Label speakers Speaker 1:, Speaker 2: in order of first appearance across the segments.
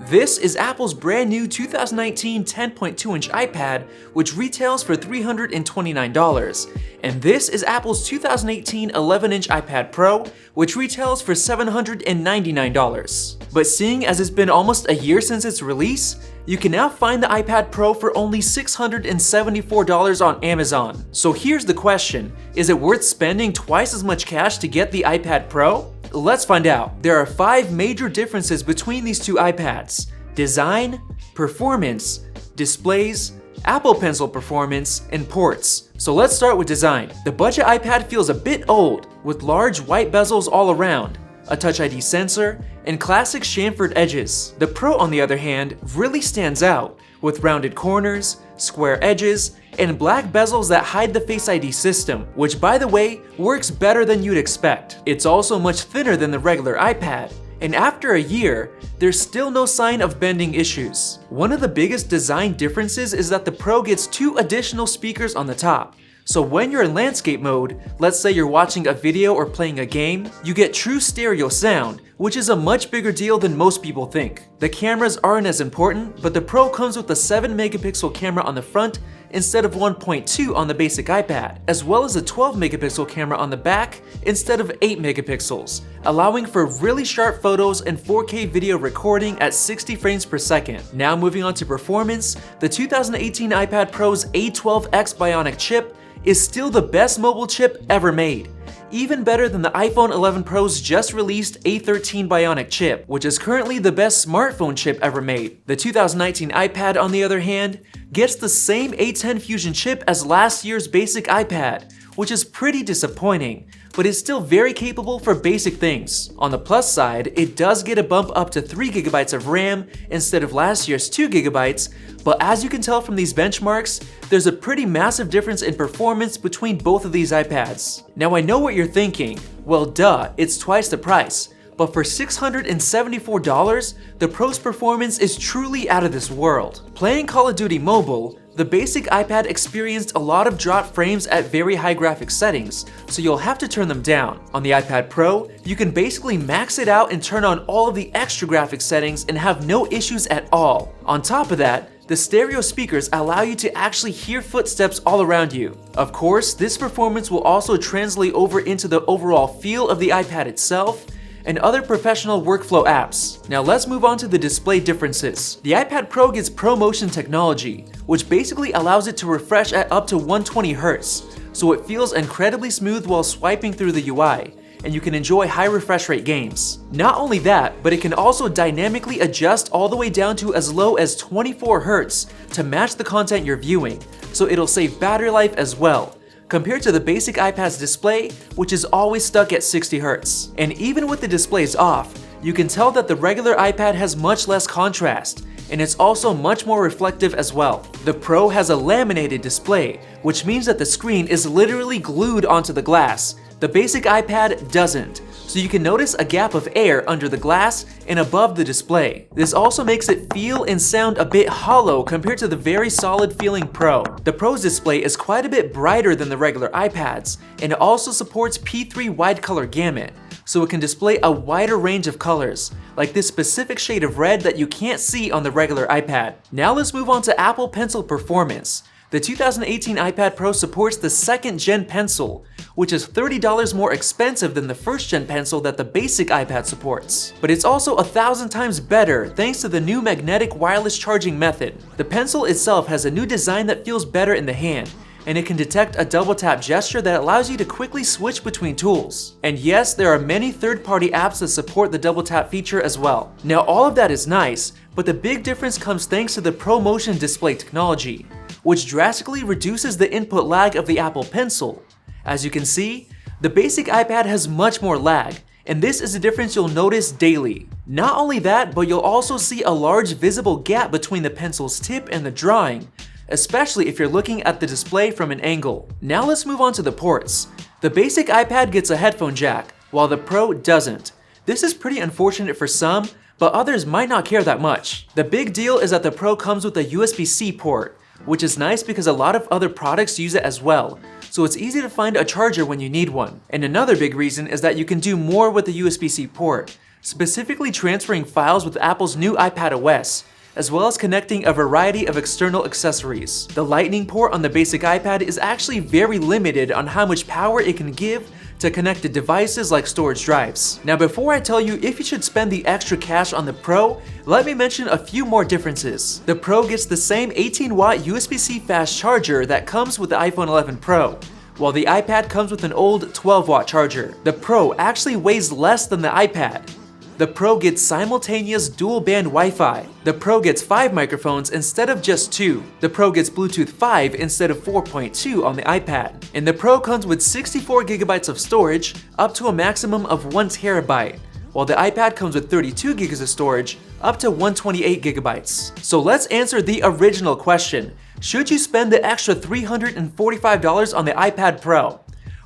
Speaker 1: This is Apple's brand new 2019 10.2-inch iPad, which retails for $329. And this is Apple's 2018 11-inch iPad Pro, which retails for $799. But seeing as it's been almost a year since its release, you can now find the iPad Pro for only $674 on Amazon. So here's the question, is it worth spending twice as much cash to get the iPad Pro? Let's find out. There are 5 major differences between these two iPads: design, performance, displays, Apple Pencil performance, and ports. So let's start with design. The budget iPad feels a bit old, with large white bezels all around, a Touch ID sensor, and classic chamfered edges. The Pro, on the other hand, really stands out, with rounded corners, square edges, and black bezels that hide the Face ID system, which, by the way, works better than you'd expect. It's also much thinner than the regular iPad, and after a year, there's still no sign of bending issues. One of the biggest design differences is that the Pro gets 2 additional speakers on the top. So when you're in landscape mode, let's say you're watching a video or playing a game, you get true stereo sound, which is a much bigger deal than most people think. The cameras aren't as important, but the Pro comes with a 7-megapixel camera on the front instead of 1.2 on the basic iPad, as well as a 12-megapixel camera on the back instead of 8 megapixels, allowing for really sharp photos and 4K video recording at 60 frames per second. Now moving on to performance, the 2018 iPad Pro's A12X Bionic chip is still the best mobile chip ever made, even better than the iPhone 11 Pro's just released A13 Bionic chip, which is currently the best smartphone chip ever made. The 2019 iPad, on the other hand, gets the same A10 Fusion chip as last year's basic iPad, which is pretty disappointing, but is still very capable for basic things. On the plus side, it does get a bump up to 3GB of RAM instead of last year's 2GB, but as you can tell from these benchmarks, there's a pretty massive difference in performance between both of these iPads. Now I know what you're thinking, well duh, it's twice the price. But for $674, the Pro's performance is truly out of this world. Playing Call of Duty Mobile, the basic iPad experienced a lot of dropped frames at very high graphics settings, so you'll have to turn them down. On the iPad Pro, you can basically max it out and turn on all of the extra graphics settings and have no issues at all. On top of that, the stereo speakers allow you to actually hear footsteps all around you. Of course, this performance will also translate over into the overall feel of the iPad itself and other professional workflow apps. Now let's move on to the display differences. The iPad Pro gets ProMotion technology, which basically allows it to refresh at up to 120 Hz, so it feels incredibly smooth while swiping through the UI, and you can enjoy high refresh rate games. Not only that, but it can also dynamically adjust all the way down to as low as 24 Hz to match the content you're viewing, so it'll save battery life as well, compared to the basic iPad's display, which is always stuck at 60 Hz. And even with the displays off, you can tell that the regular iPad has much less contrast, and it's also much more reflective as well. The Pro has a laminated display, which means that the screen is literally glued onto the glass. The basic iPad doesn't, so you can notice a gap of air under the glass and above the display. This also makes it feel and sound a bit hollow compared to the very solid feeling Pro. The Pro's display is quite a bit brighter than the regular iPads, and it also supports P3 wide color gamut, so it can display a wider range of colors, like this specific shade of red that you can't see on the regular iPad. Now let's move on to Apple Pencil performance. The 2018 iPad Pro supports the 2nd Gen Pencil, which is $30 more expensive than the 1st Gen Pencil that the basic iPad supports. But it's also 1,000 times better thanks to the new magnetic wireless charging method. The Pencil itself has a new design that feels better in the hand, and it can detect a double tap gesture that allows you to quickly switch between tools. And yes, there are many third-party apps that support the double tap feature as well. Now all of that is nice, but the big difference comes thanks to the ProMotion display technology, which drastically reduces the input lag of the Apple Pencil. As you can see, the basic iPad has much more lag, and this is a difference you'll notice daily. Not only that, but you'll also see a large visible gap between the pencil's tip and the drawing, especially if you're looking at the display from an angle. Now let's move on to the ports. The basic iPad gets a headphone jack, while the Pro doesn't. This is pretty unfortunate for some, but others might not care that much. The big deal is that the Pro comes with a USB-C port, which is nice because a lot of other products use it as well, so it's easy to find a charger when you need one. And another big reason is that you can do more with the USB-C port. specifically transferring files with Apple's new iPadOS, as well as connecting a variety of external accessories. The Lightning port on the basic iPad is actually very limited on how much power it can give to connected devices like storage drives. Now, before I tell you if you should spend the extra cash on the Pro, let me mention a few more differences. The Pro gets the same 18-watt USB-C fast charger that comes with the iPhone 11 Pro, while the iPad comes with an old 12-watt charger. The Pro actually weighs less than the iPad. The Pro gets simultaneous dual-band Wi-Fi. The Pro gets 5 microphones instead of just 2. The Pro gets Bluetooth 5 instead of 4.2 on the iPad. And the Pro comes with 64 gigabytes of storage, up to a maximum of 1 terabyte, while the iPad comes with 32 gigs of storage, up to 128 gigabytes. So let's answer the original question. Should you spend the extra $345 on the iPad Pro?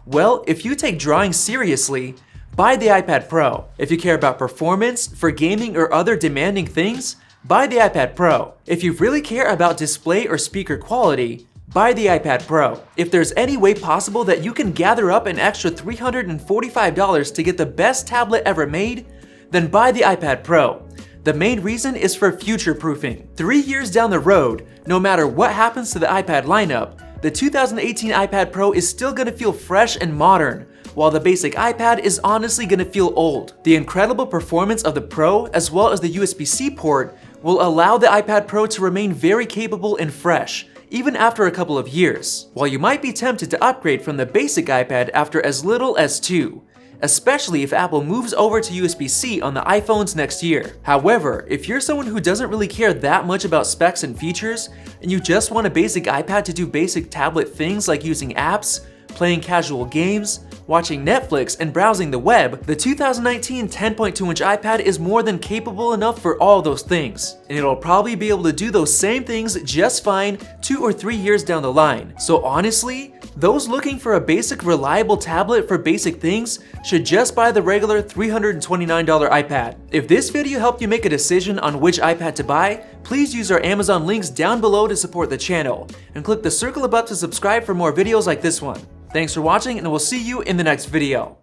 Speaker 1: Well, if you take drawing seriously, buy the iPad Pro. If you care about performance, for gaming or other demanding things, buy the iPad Pro. If you really care about display or speaker quality, buy the iPad Pro. If there's any way possible that you can gather up an extra $345 to get the best tablet ever made, then buy the iPad Pro. The main reason is for future-proofing. 3 years down the road, no matter what happens to the iPad lineup, the 2018 iPad Pro is still gonna feel fresh and modern, while the basic iPad is honestly gonna feel old. The incredible performance of the Pro, as well as the USB-C port, will allow the iPad Pro to remain very capable and fresh, even after a couple of years, while you might be tempted to upgrade from the basic iPad after as little as 2, especially if Apple moves over to USB-C on the iPhones next year. However, if you're someone who doesn't really care that much about specs and features, and you just want a basic iPad to do basic tablet things like using apps, playing casual games, watching Netflix, and browsing the web, the 2019 10.2-inch iPad is more than capable enough for all those things. And it'll probably be able to do those same things just fine 2 or 3 years down the line. So honestly, those looking for a basic reliable tablet for basic things should just buy the regular $329 iPad. If this video helped you make a decision on which iPad to buy, please use our Amazon links down below to support the channel, and click the circle above to subscribe for more videos like this one. Thanks for watching, and we'll see you in the next video.